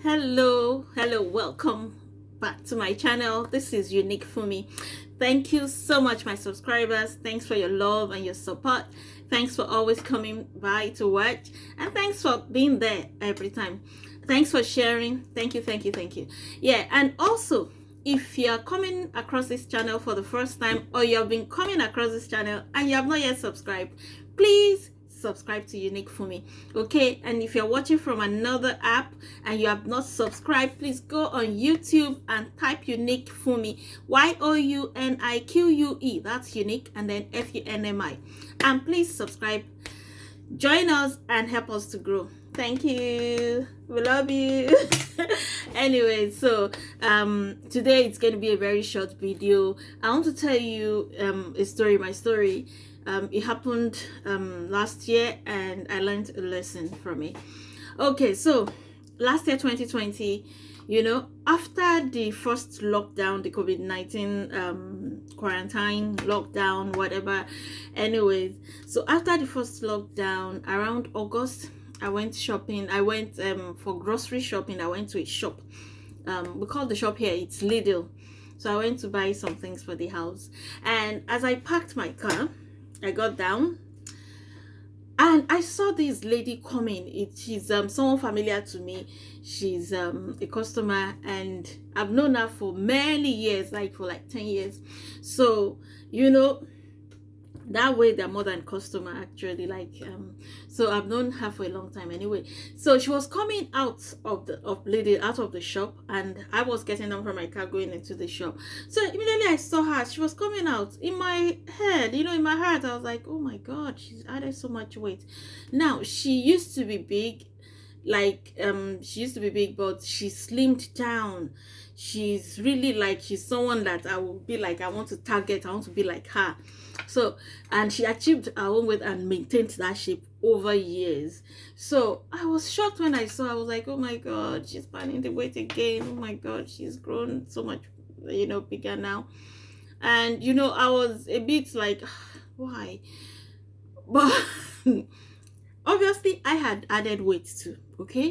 Hello, welcome back to my channel. This is Unique Fumi. Thank you so much, my subscribers. Thanks for your love and your support. Thanks for always coming by to watch, and thanks for being there every time. Thanks for sharing. Thank you. Yeah, and also, if you're coming across this channel for the first time, or you have been coming across this channel and you have not yet subscribed, please subscribe to Unique Fumi. Okay, and if you're watching from another app and you have not subscribed, please go on YouTube and type Unique Fumi, YOUNIQUE. That's Unique, and then FUNMI, and please subscribe, join us and help us to grow. Thank you, we love you. Anyway, so today it's going to be a very short video. I want to tell you a story, my story. It happened last year, and I learned a lesson from it. Okay, so last year, 2020, after the first lockdown, the COVID-19 quarantine, lockdown, whatever. Anyways, so after the first lockdown, around August, I went shopping. I went for grocery shopping. I went to a shop. We call the shop here, it's Lidl. So I went to buy some things for the house. And as I parked my car, I got down and I saw this lady coming. She's someone familiar to me. She's a customer, and I've known her for many years, for 10 years. So that way they're more than customer, actually. So I've known her for a long time anyway. So she was coming out of the shop, and I was getting down from my car going into the shop. So immediately I saw her. She was coming out. In my head, in my heart, I was like, oh my god, she's added so much weight. Now, she used to be big, but she slimmed down. She's really she's someone that I will be I want to target. I want to be like her. So, and she achieved her own weight and maintained that shape over years. So I was shocked when I saw. I was like, oh my god, she's planning the weight again. Oh my god, she's grown so much bigger now. And I was a bit like, why? But obviously I had added weight too, okay?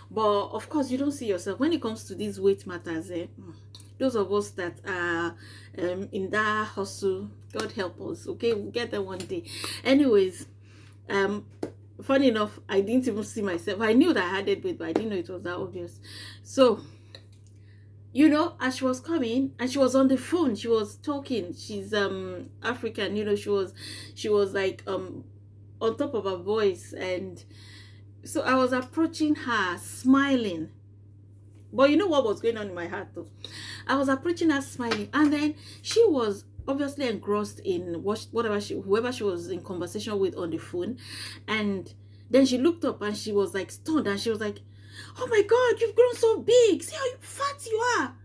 But of course, you don't see yourself when it comes to these weight matters. Those of us that are in that hustle, God help us, okay? We'll get there one day. Anyways, funny enough, I didn't even see myself. I knew that I had weight, but I didn't know it was that obvious. So as she was coming, and she was on the phone, she was talking. She's African, she was on top of her voice. And so I was approaching her smiling. But you know what was going on in my heart though? I was approaching her smiling, and then she was obviously engrossed in whoever she was in conversation with on the phone. And then she looked up and she was stunned, and she was like, oh my god, you've grown so big. See how fat you are.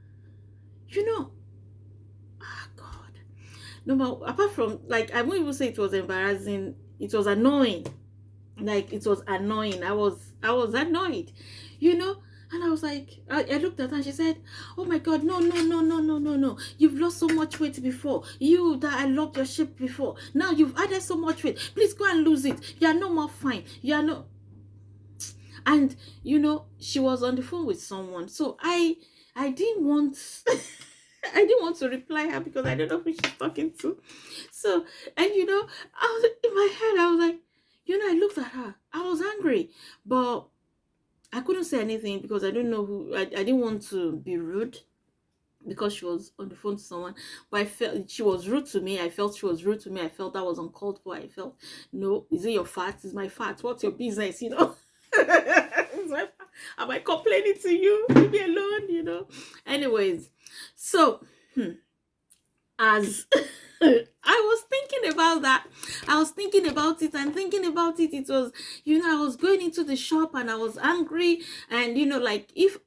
God. No, apart from I won't even say it was embarrassing, it was annoying. It was annoying. I was annoyed, And I was like, I looked at her and she said, oh my god, no. You've lost so much weight before. You that I loved your shape before. Now you've added so much weight. Please go and lose it. You are no more fine. You are no. And she was on the phone with someone. So I didn't want I didn't want to reply her because I don't know who she's talking to. So, and I was in my head, I was like, I looked at her. I was angry, but I couldn't say anything because I didn't know who. I didn't want to be rude because she was on the phone to someone. But I felt she was rude to me. I felt she was rude to me. I felt that was uncalled for. I felt, no, is it your fat? Is my fat? What's your business? Am I complaining to you? Leave me alone, Anyways, so as I was thinking about that. I was thinking about it and thinking about it. It was, I was going into the shop and I was angry. And, if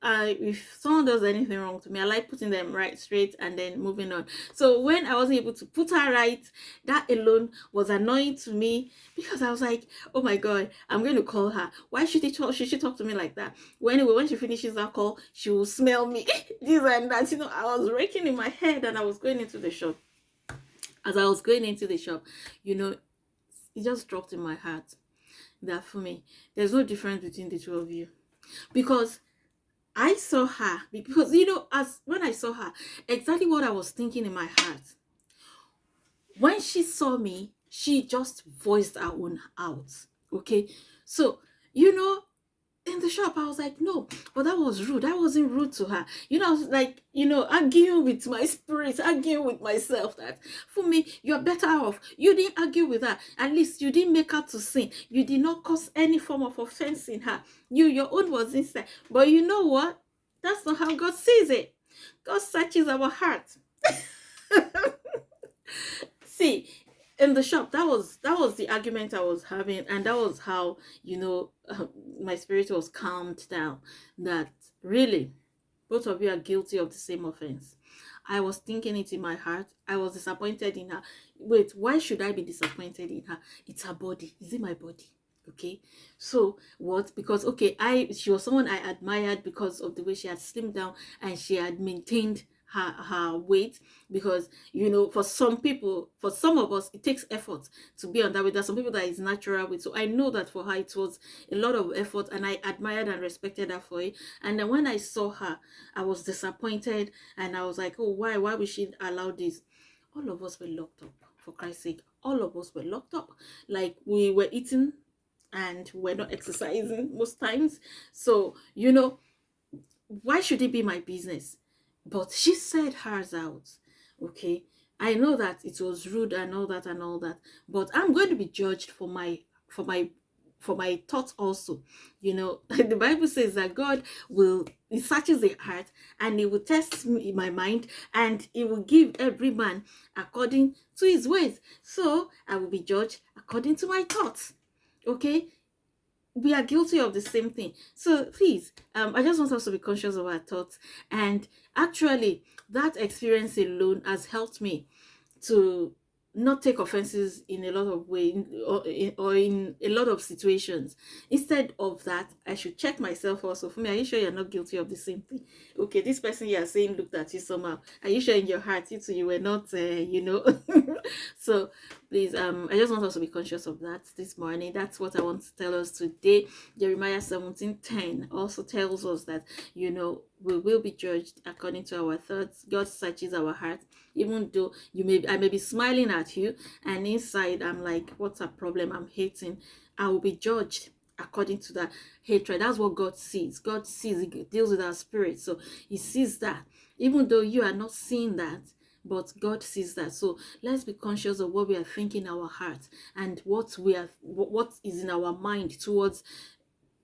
someone does anything wrong to me, I like putting them right straight and then moving on. So when I wasn't able to put her right, that alone was annoying to me because I was like, oh my God, I'm going to call her. Why should she talk to me like that? Well, anyway, when she finishes that call, she will smell me. This and that. I was raking in my head and I was going into the shop. As I was going into the shop, it just dropped in my heart that for me, there's no difference between the two of you. Because I saw her because, you know, as when I saw her, exactly what I was thinking in my heart. When she saw me, she just voiced her own out. Okay. So, you know, in the shop, I was like, no, but that was rude. I wasn't rude to her. You know, I was like, you know, arguing with my spirit, arguing with myself that for me, you're better off. You didn't argue with her. At least you didn't make her to sin. You did not cause any form of offense in her. Your own was inside. But you know what? That's not how God sees it. God searches our heart. See, in the shop, that was the argument I was having, and that was how, you know, my spirit was calmed down. That really, both of you are guilty of the same offense. I was thinking it in my heart. I was disappointed in her. Wait, why should I be disappointed in her? It's her body. Is it my body? Okay. So what? Because okay, she was someone I admired because of the way she had slimmed down and she had maintained her weight. Because, you know, for some people, for some of us, it takes effort to be on that weight. There's some people that is natural weight. So I know that for her it was a lot of effort, and I admired and respected her for it. And then when I saw her, I was disappointed, and I was like, oh, why would she allow this? All of us were locked up, for Christ's sake. All of us were locked up. Like, we were eating and we're not exercising most times. So, you know, why should it be my business? But she said hers out. Okay. I know that it was rude and all that and all that, but I'm going to be judged for my thoughts also. You know, the Bible says that God will, he searches the heart, and he will test me in my mind, and he will give every man according to his ways. So I will be judged according to my thoughts. Okay. We are guilty of the same thing. So please, I just want us to be conscious of our thoughts. And actually, that experience alone has helped me to not take offenses in a lot of ways, or in a lot of situations. Instead of that, I should check myself also. For me, are you sure you're not guilty of the same thing? Okay, this person you are saying looked at you somehow. Are you sure in your heart you were not, you know? So please, I just want us to be conscious of that this morning. That's what I want to tell us today. Jeremiah 17:10 also tells us that, you know, we will be judged according to our thoughts. God searches our heart. Even though I may be smiling at you, and inside I'm like, what's a problem? I'm hating. I will be judged according to that hatred. That's what God sees. God sees, he deals with our spirit. So he sees that. Even though you are not seeing that, but God sees that. So let's be conscious of what we are thinking in our heart, and what is in our mind towards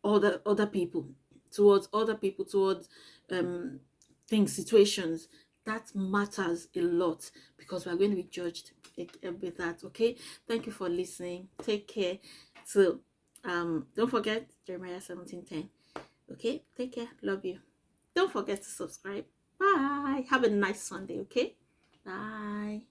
other people, towards things, situations. That matters a lot, because we're going to be judged with that. Okay, thank you for listening. Take care. So don't forget Jeremiah 17:10. Okay, take care. Love you. Don't forget to subscribe. Bye. Have a nice Sunday. Okay, bye.